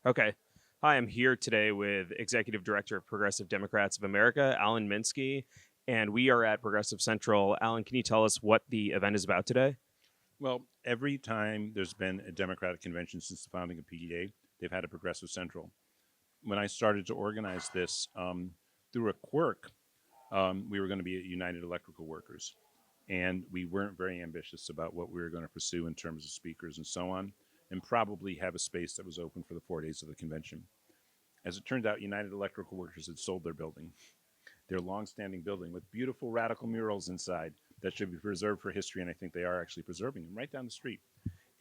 Okay. Hi, I'm here today with Executive Director of Progressive Democrats of America, Alan Minsky, and we are at Progressive Central. Alan, can you tell us what the event is about today? Well, every time there's been a Democratic convention since the founding of PDA, they've had a Progressive Central. When I started to organize this through a quirk, we were going to be at United Electrical Workers. And we weren't very ambitious about what we were going to pursue in terms of speakers and so on, and probably have a space that was open for the 4 days of the convention. As it turned out, United Electrical Workers had sold their long-standing building with beautiful radical murals inside that should be preserved for history, and I think they are actually preserving them right down the street.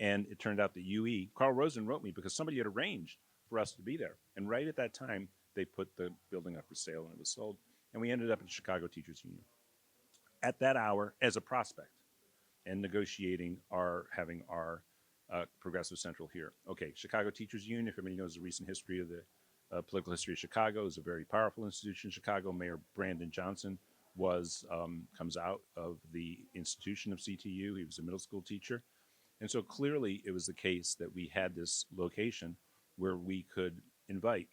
And it turned out that Carl Rosen wrote me because somebody had arranged for us to be there. And right at that time, they put the building up for sale and it was sold. And we ended up at the Chicago Teachers Union. At that hour, as a prospect, and negotiating having our Progressive Central here. Okay, Chicago Teachers Union, if everybody knows the recent history of the political history of Chicago, is a very powerful institution in Chicago. Mayor Brandon Johnson comes out of the institution of CTU. He was a middle school teacher. And so clearly it was the case that we had this location where we could invite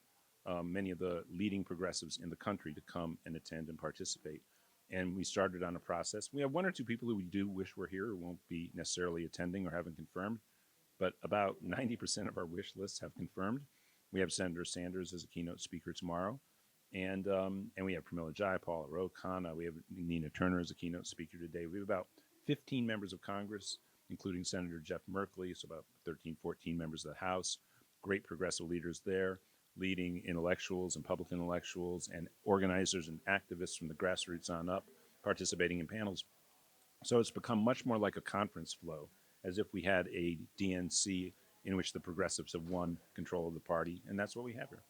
many of the leading progressives in the country to come and attend and participate. And we started on a process. We have one or two people who we do wish were here who won't be necessarily attending or haven't confirmed, but about 90% of our wish lists have confirmed. We have Senator Sanders as a keynote speaker tomorrow. And we have Pramila Jayapal, Ro Khanna. We have Nina Turner as a keynote speaker today. We have about 15 members of Congress, including Senator Jeff Merkley, so about 13, 14 members of the House, great progressive leaders there, leading intellectuals and public intellectuals and organizers and activists from the grassroots on up, participating in panels. So it's become much more like a conference flow, as if we had a DNC in which the progressives have won control of the party, and that's what we have here.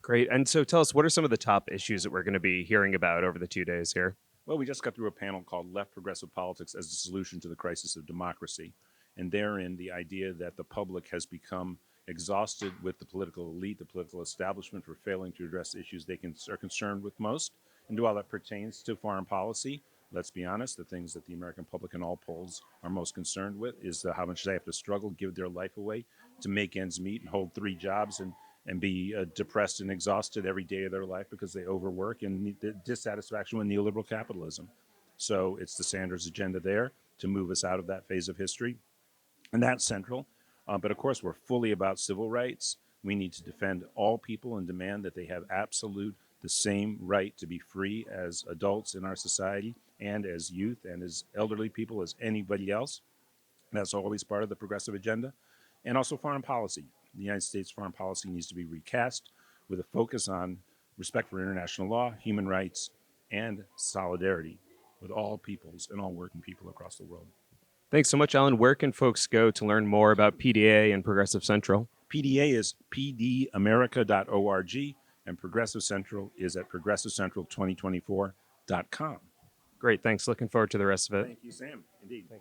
Great. And so tell us, what are some of the top issues that we're going to be hearing about over the 2 days here? Well, we just got through a panel called Left Progressive Politics as the Solution to the Crisis of Democracy. And therein, the idea that the public has become exhausted with the political elite, the political establishment, for failing to address issues they are concerned with most. And while that pertains to foreign policy, let's be honest, the things that the American public in all polls are most concerned with is how much they have to struggle, give their life away to make ends meet and hold 3 jobs and be depressed and exhausted every day of their life because they overwork and the dissatisfaction with neoliberal capitalism. So it's the Sanders agenda there to move us out of that phase of history. And that's central. But of course, we're fully about civil rights. We need to defend all people and demand that they have the same right to be free as adults in our society and as youth and as elderly people as anybody else. That's always part of the progressive agenda. And also foreign policy. The United States foreign policy needs to be recast with a focus on respect for international law, human rights, and solidarity with all peoples and all working people across the world. Thanks so much, Alan. Where can folks go to learn more about PDA and Progressive Central? PDA is pdamerica.org, and Progressive Central is at progressivecentral2024.com. Great. Thanks. Looking forward to the rest of it. Thank you, Sam. Indeed. Thank you.